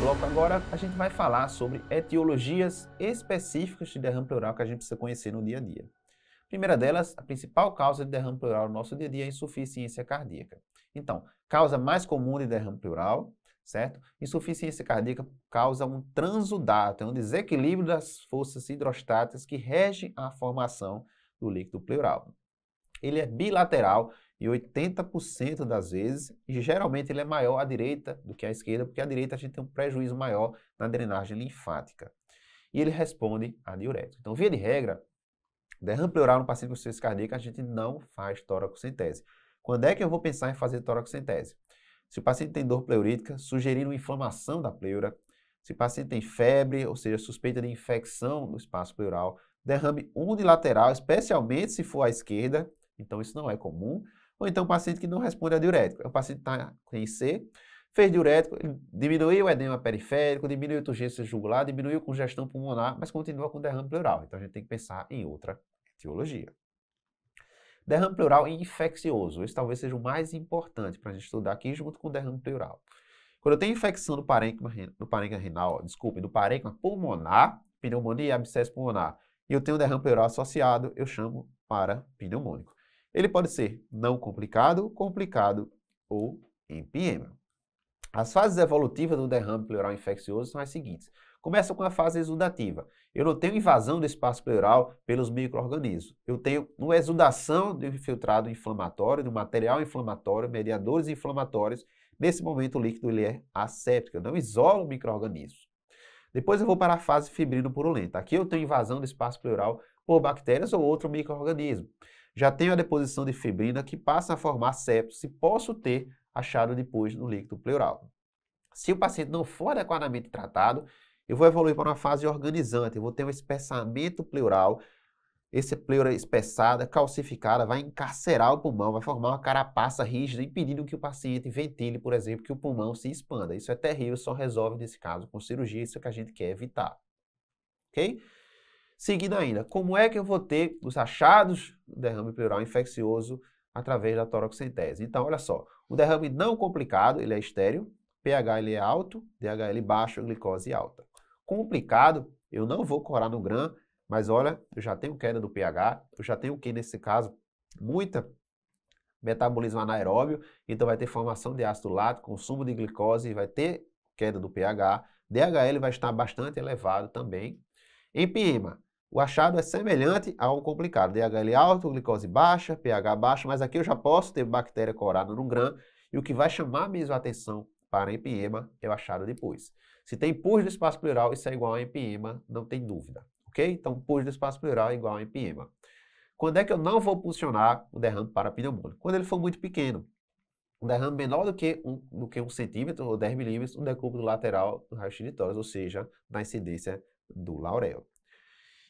bloco agora a gente vai falar sobre etiologias específicas de derrame pleural que a gente precisa conhecer no dia a dia. Primeira delas, a principal causa de derrame pleural no nosso dia a dia é a insuficiência cardíaca. Então, causa mais comum de derrame pleural, certo? Insuficiência cardíaca causa um transudato, é um desequilíbrio das forças hidrostáticas que regem a formação do líquido pleural. Ele é bilateral e 80% das vezes, e geralmente ele é maior à direita do que à esquerda, porque à direita a gente tem um prejuízo maior na drenagem linfática. E ele responde a diurético. Então, via de regra, derrame pleural no paciente com insuficiência cardíaca, a gente não faz toracocentese. Quando é que eu vou pensar em fazer toracocentese? Se o paciente tem dor pleurítica, sugerindo inflamação da pleura, se o paciente tem febre, ou seja, suspeita de infecção no espaço pleural, derrame unilateral, especialmente se for à esquerda, então isso não é comum, ou então o paciente que não responde a diurético. O paciente está em C, fez diurético, diminuiu o edema periférico, diminuiu a turgência jugular, diminuiu a congestão pulmonar, mas continua com derrame pleural. Então a gente tem que pensar em outra etiologia. Derrame pleural infeccioso, esse talvez seja o mais importante para a gente estudar aqui junto com o derrame pleural. Quando eu tenho infecção do parênquima renal, do parênquima pulmonar, pneumonia e abscesso pulmonar, e eu tenho derrame pleural associado, eu chamo para pneumônico. Ele pode ser não complicado, complicado ou empiema. As fases evolutivas do derrame pleural infeccioso são as seguintes. Começa com a fase exudativa. Eu não tenho invasão do espaço pleural pelos micro-organismos. Eu tenho uma exudação do infiltrado inflamatório, do material inflamatório, mediadores inflamatórios. Nesse momento o líquido ele é asséptico, eu não isolo micro-organismos. Depois eu vou para a fase fibrino-purulenta. Aqui eu tenho invasão do espaço pleural por bactérias ou outro micro-organismo. Já tenho a deposição de fibrina que passa a formar septos e posso ter achado depois no líquido pleural. Se o paciente não for adequadamente tratado, eu vou evoluir para uma fase organizante, eu vou ter um espessamento pleural, essa pleura espessada, calcificada, vai encarcerar o pulmão, vai formar uma carapaça rígida, impedindo que o paciente ventile, por exemplo, que o pulmão se expanda. Isso é terrível, só resolve nesse caso com cirurgia, isso é o que a gente quer evitar. Ok? Seguindo ainda, como é que eu vou ter os achados do derrame pleural infeccioso através da toracocentese? Então, olha só, o derrame não complicado, ele é estéril, pH ele é alto, DHL baixo, glicose alta. Complicado, eu não vou corar no GRAM, mas olha, eu já tenho queda do pH, eu já tenho o que nesse caso? Muita metabolismo anaeróbio, então vai ter formação de ácido lático, consumo de glicose, vai ter queda do pH, DHL vai estar bastante elevado também. Empiema. O achado é semelhante ao complicado, DHL alto, glicose baixa, pH baixo, mas aqui eu já posso ter bactéria corada no GRAM, e o que vai chamar mesmo a atenção para empiema é o achado depois. Se tem purge do espaço pleural, isso é igual a empiema, não tem dúvida, ok? Então, purge do espaço pleural é igual a empiema. Quando é que eu não vou posicionar o derrame para pneumônico? Quando ele for muito pequeno. Um derrame menor do que 1 centímetro ou 10 milímetros, um decúbito lateral do raio-x de tórax, ou seja, na incidência do Laurel.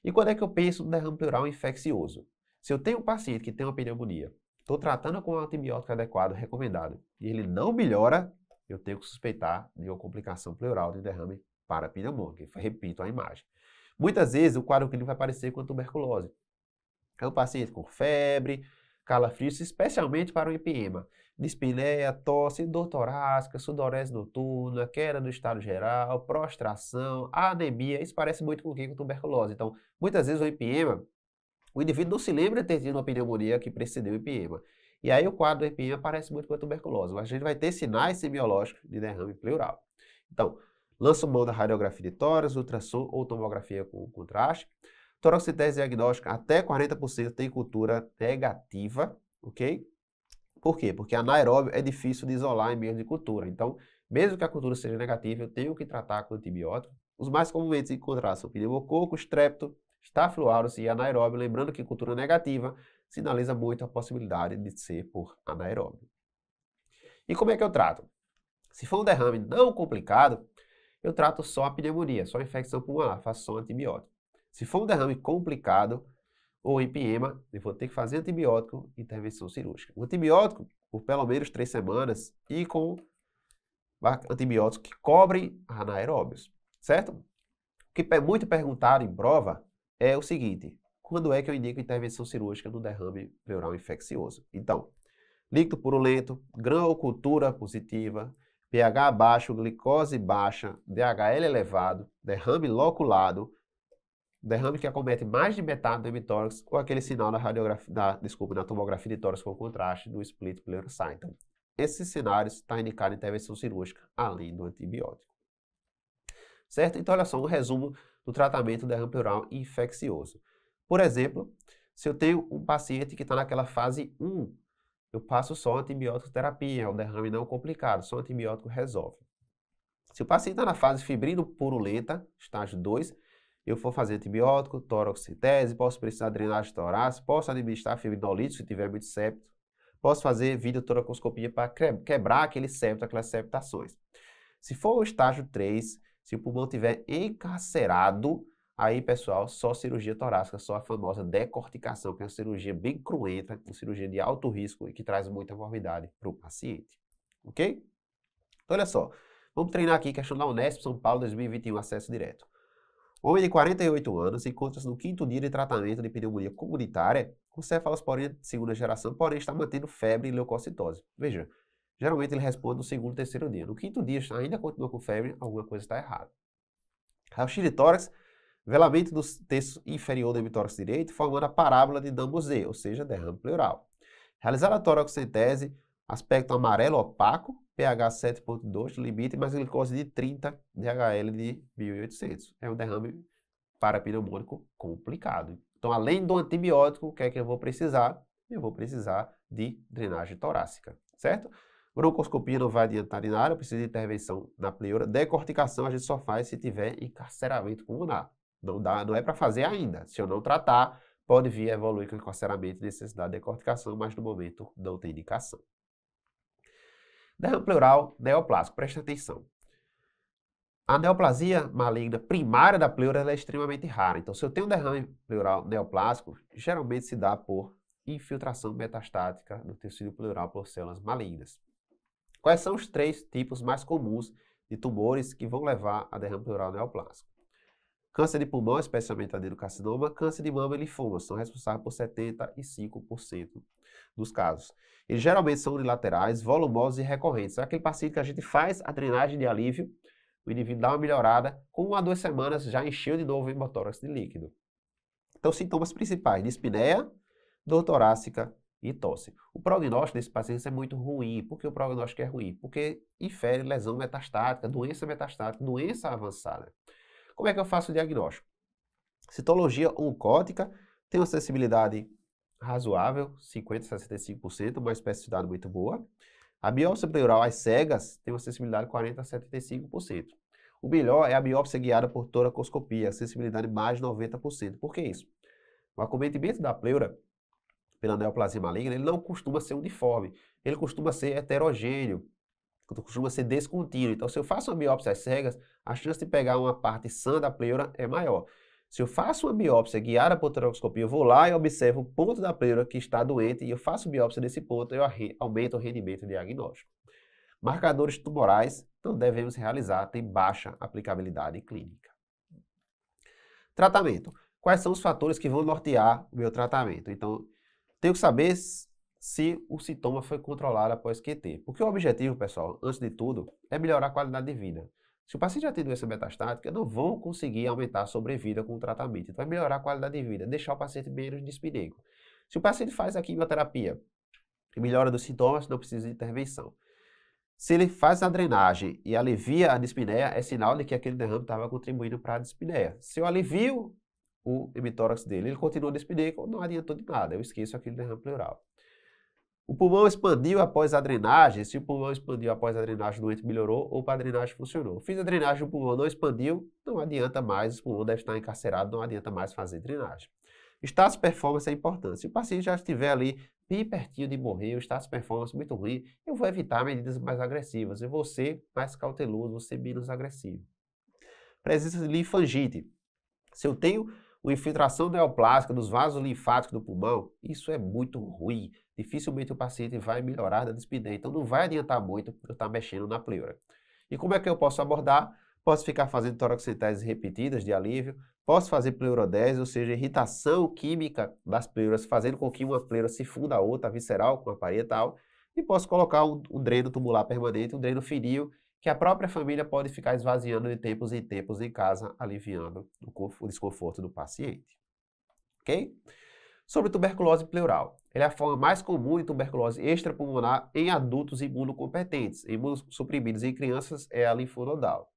E quando é que eu penso no derrame pleural infeccioso? Se eu tenho um paciente que tem uma pneumonia, estou tratando com um antibiótico adequado, recomendado, e ele não melhora, eu tenho que suspeitar de uma complicação pleural de derrame parapneumônico. Repito a imagem. Muitas vezes o quadro clínico vai parecer com a tuberculose. É um paciente com febre, calafrios, especialmente para o empiema, dispneia, tosse, dor torácica, sudorese noturna, queda do estado geral, prostração, anemia. Isso parece muito com tuberculose. Então, muitas vezes o empiema, o indivíduo não se lembra de ter tido uma pneumonia que precedeu o empiema. E aí o quadro do empiema parece muito com a tuberculose. Mas a gente vai ter sinais semiológicos de derrame pleural. Então, lança mão da radiografia de tórax, ultrassom ou tomografia com contraste. Toracocentese diagnóstica, até 40% tem cultura negativa, ok? Por quê? Porque anaeróbio é difícil de isolar em meio de cultura. Então, mesmo que a cultura seja negativa, eu tenho que tratar com antibiótico. Os mais comumente encontrados são pneumococo, strepto, Staphylococcus e anaeróbio. Lembrando que cultura negativa sinaliza muito a possibilidade de ser por anaeróbio. E como é que eu trato? Se for um derrame não complicado, eu trato só a pneumonia, só a infecção pulmonar, faço só antibiótico. Se for um derrame complicado ou empiema, eu vou ter que fazer antibiótico e intervenção cirúrgica. O antibiótico por pelo menos 3 semanas e com antibióticos que cobrem anaeróbios, certo? O que é muito perguntado em prova é o seguinte: quando é que eu indico intervenção cirúrgica no derrame pleural infeccioso? Então, líquido purulento, GRAM ou cultura positiva, pH baixo, glicose baixa, DHL elevado, derrame loculado, derrame que acomete mais de metade do hemitórax, ou aquele sinal na radiografia, na tomografia de tórax com contraste do split pleurocy. Então, esses cenários estão indicados intervenção cirúrgica, além do antibiótico. Certo? Então, olha só, um resumo do tratamento do derrame pleural infeccioso. Por exemplo, se eu tenho um paciente que está naquela fase 1, eu passo só antibiótico terapia, é um derrame não complicado, só antibiótico resolve. Se o paciente está na fase fibrino purulenta, estágio 2, eu for fazer antibiótico, toroxicitese, posso precisar de drenagem torácica, posso administrar fibrinolítico se tiver muito septo, posso fazer videotoracoscopia para quebrar aquele septo, aquelas septações. Se for o estágio 3, se o pulmão estiver encarcerado, aí, pessoal, só cirurgia torácica, só a famosa decorticação, que é uma cirurgia bem cruenta, uma cirurgia de alto risco e que traz muita morbidade para o paciente. Ok? Então, olha só, vamos treinar aqui questão da Unesp São Paulo 2021, acesso direto. Homem de 48 anos encontra-se no 5º dia de tratamento de pneumonia comunitária com cefalosporina de segunda geração, porém está mantendo febre e leucocitose. Veja, geralmente ele responde no 2º e 3º dia. No 5º dia ainda continua com febre, alguma coisa está errada. Raio-x de tórax, velamento do terço inferior do hemitórax direito, formando a parábola de Dambouzé, ou seja, derrame pleural. Realizada a toraxentese, aspecto amarelo opaco, pH 7.2, limite, mais glicose de 30, DHL de 1800. É um derrame parapneumônico complicado. Então, além do antibiótico, o que é que eu vou precisar? Eu vou precisar de drenagem torácica, certo? Broncoscopia não vai adiantar em nada, eu preciso de intervenção na pleura. Decorticação a gente só faz se tiver encarceramento pulmonar. Não é para fazer ainda. Se eu não tratar, pode vir a evoluir com encarceramento e necessidade de decorticação, mas no momento não tem indicação. Derrame pleural neoplásico, presta atenção. A neoplasia maligna primária da pleura é extremamente rara. Então, se eu tenho um derrame pleural neoplásico, geralmente se dá por infiltração metastática do tecido pleural por células malignas. Quais são os 3 tipos mais comuns de tumores que vão levar a derrame pleural neoplásico? Câncer de pulmão, especialmente adenocarcinoma, câncer de mama e linfoma, são responsáveis por 75% dos casos. Eles geralmente são unilaterais, volumosos e recorrentes. É aquele paciente que a gente faz a drenagem de alívio, o indivíduo dá uma melhorada, com 1 a 2 semanas já encheu de novo o hemotórax de líquido. Então, sintomas principais, dispneia, dor torácica e tosse. O prognóstico desse paciente é muito ruim. Por que o prognóstico é ruim? Porque infere lesão metastática, doença avançada. Como é que eu faço o diagnóstico? Citologia oncótica tem uma sensibilidade razoável, 50% a 65%, uma especificidade muito boa. A biópsia pleural às cegas tem uma sensibilidade de 40% a 75%. O melhor é a biópsia guiada por toracoscopia, a sensibilidade mais de 90%. Por que isso? O acometimento da pleura pela neoplasia maligna, ele não costuma ser uniforme, ele costuma ser heterogêneo, costuma ser descontínuo. Então, se eu faço uma biópsia às cegas, a chance de pegar uma parte sã da pleura é maior. Se eu faço uma biópsia guiada por toracoscopia, eu vou lá e observo o ponto da pleura que está doente e eu faço biópsia desse ponto, eu aumento o rendimento diagnóstico. Marcadores tumorais não devemos realizar, tem baixa aplicabilidade clínica. Tratamento. Quais são os fatores que vão nortear o meu tratamento? Então, tenho que saber se o sintoma foi controlado após QT. Porque o objetivo, pessoal, antes de tudo, é melhorar a qualidade de vida. Se o paciente já tem doença metastática, eu não vou conseguir aumentar a sobrevida com o tratamento. Então, vai melhorar a qualidade de vida, deixar o paciente menos dispidêmico. Se o paciente faz a quimioterapia e melhora dos sintomas, não precisa de intervenção. Se ele faz a drenagem e alivia a dispneia, é sinal de que aquele derrame estava contribuindo para a dispneia. Se eu alivio o hemitórax dele, ele continua dispneico, não adiantou de nada, eu esqueço aquele derrame pleural. O pulmão expandiu após a drenagem. Se o pulmão expandiu após a drenagem, o doente melhorou ou a drenagem funcionou. Fiz a drenagem, o pulmão não expandiu, não adianta mais, o pulmão deve estar encarcerado, não adianta mais fazer drenagem. Status performance é importante. Se o paciente já estiver ali bem pertinho de morrer, o status performance muito ruim, eu vou evitar medidas mais agressivas, eu vou ser mais cauteloso, vou ser menos agressivo. Presença de linfangite. Se eu tenho uma infiltração neoplásica dos vasos linfáticos do pulmão, isso é muito ruim. Dificilmente o paciente vai melhorar da dispneia, então não vai adiantar muito eu estar mexendo na pleura. E como é que eu posso abordar? Posso ficar fazendo toracenteses repetidas de alívio, posso fazer pleurodese, ou seja, irritação química das pleuras, fazendo com que uma pleura se funda a outra, visceral, com a parietal. E posso colocar um dreno tubular permanente, um dreno fininho, que a própria família pode ficar esvaziando de tempos em tempos em casa, aliviando o desconforto do paciente. Ok? Sobre tuberculose pleural. Ela é a forma mais comum de tuberculose extrapulmonar em adultos imunocompetentes. Imunossuprimidos em crianças é a linfonodal.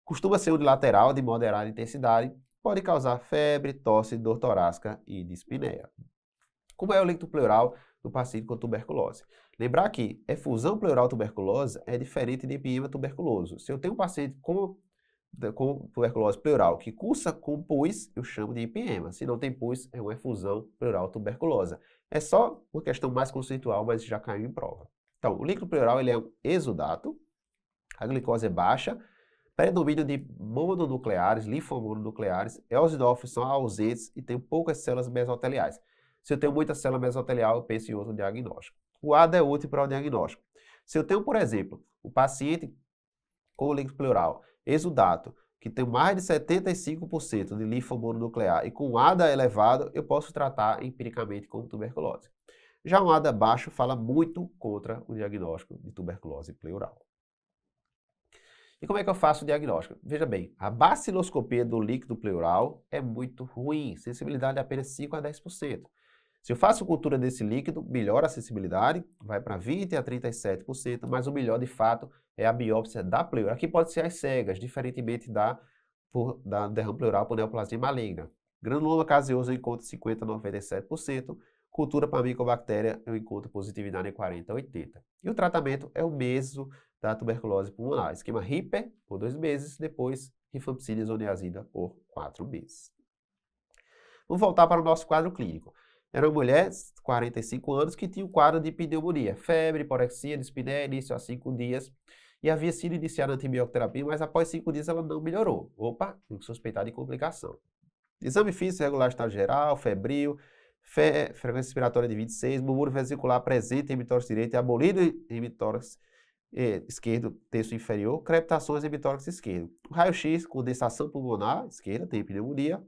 Costuma ser unilateral, de moderada intensidade, pode causar febre, tosse, dor torácica e dispneia. Como é o líquido pleural do paciente com tuberculose? Lembrar que efusão pleural tuberculosa é diferente de empiema tuberculoso. Se eu tenho um paciente com tuberculose pleural que cursa com pus, eu chamo de empiema. Se não tem pus, é uma efusão pleural tuberculosa. É só uma questão mais conceitual, mas já caiu em prova. Então, o líquido pleural ele é um exudato, a glicose é baixa, predomínio de mononucleares, linfomononucleares, eosinófilos são ausentes e tem poucas células mesoteliais. Se eu tenho muita célula mesotelial, eu penso em outro diagnóstico. O ADA é útil para o diagnóstico. Se eu tenho, por exemplo, o paciente com o líquido pleural exudato, que tem mais de 75% de linfomononuclear e com ADA elevado, eu posso tratar empiricamente como tuberculose. Já um ADA baixo fala muito contra o diagnóstico de tuberculose pleural. E como é que eu faço o diagnóstico? Veja bem, a baciloscopia do líquido pleural é muito ruim, sensibilidade de apenas 5 a 10%. Se eu faço cultura desse líquido, melhora a sensibilidade, vai para 20 a 37%, mas o melhor de fato é a biópsia da pleura. Aqui pode ser às cegas, diferentemente da derrame pleural por neoplasia maligna. Granuloma caseoso eu encontro 50 a 97%, cultura para micobactéria eu encontro positividade em 40 a 80%. E o tratamento é o mesmo da tuberculose pulmonar, esquema Ripper por 2 meses, depois rifampicina isoniazida por 4 meses. Vamos voltar para o nosso quadro clínico. Era uma mulher, 45 anos, que tinha um quadro de pneumonia, febre, hiporexia, dispneia, início a 5 dias, e havia sido iniciada a antibióterapia, mas após 5 dias ela não melhorou. Opa, tem que suspeitar de complicação. Exame físico regular estado geral, febril, frequência respiratória de 26, murmúrio vesicular presente em hemitórax direito e abolido em hemitórax esquerdo, terço inferior, crepitações em hemitórax esquerdo. Raio-X, condensação pulmonar, esquerda, tem pneumonia,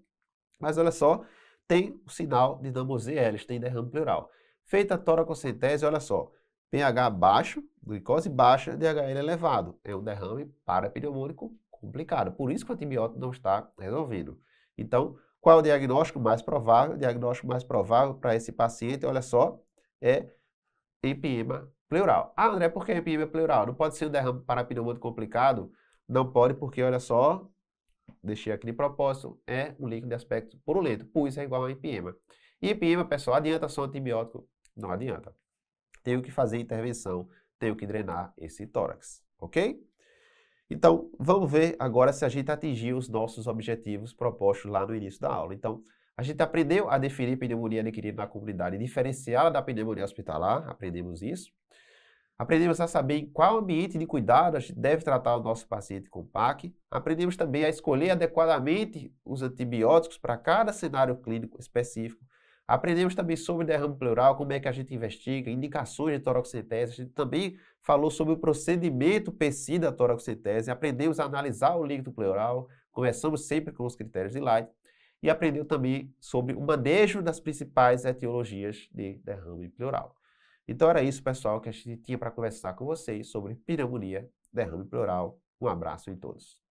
mas olha só, tem o sinal de Damosé Ellis, tem derrame pleural. Feita a toracocentese, olha só, pH baixo, glicose baixa, DHL elevado. É um derrame parapneumônico complicado, por isso que o antibiótico não está resolvendo. Então, qual é o diagnóstico mais provável? O diagnóstico mais provável para esse paciente, olha só, é empiema pleural. Ah, André, por que empiema pleural? Não pode ser um derrame parapneumônico complicado? Não pode, porque olha só, deixei aqui de propósito, é um líquido de aspecto purulento. Pus é igual a empiema. E empiema, pessoal, adianta só antibiótico? Não adianta. Tenho que fazer intervenção, tenho que drenar esse tórax, ok? Então, vamos ver agora se a gente atingiu os nossos objetivos propostos lá no início da aula. Então, a gente aprendeu a definir pneumonia adquirida na comunidade e diferenciá-la da pneumonia hospitalar, aprendemos isso. Aprendemos a saber em qual ambiente de cuidado a gente deve tratar o nosso paciente com PAC. Aprendemos também a escolher adequadamente os antibióticos para cada cenário clínico específico. Aprendemos também sobre derrame pleural, como é que a gente investiga, indicações de toracocentese. A gente também falou sobre o procedimento PECI da toracocentese. Aprendemos a analisar o líquido pleural. Começamos sempre com os critérios de Light. E aprendeu também sobre o manejo das principais etiologias de derrame pleural. Então era isso, pessoal, que a gente tinha para conversar com vocês sobre pneumonia, derrame pleural. Um abraço em todos.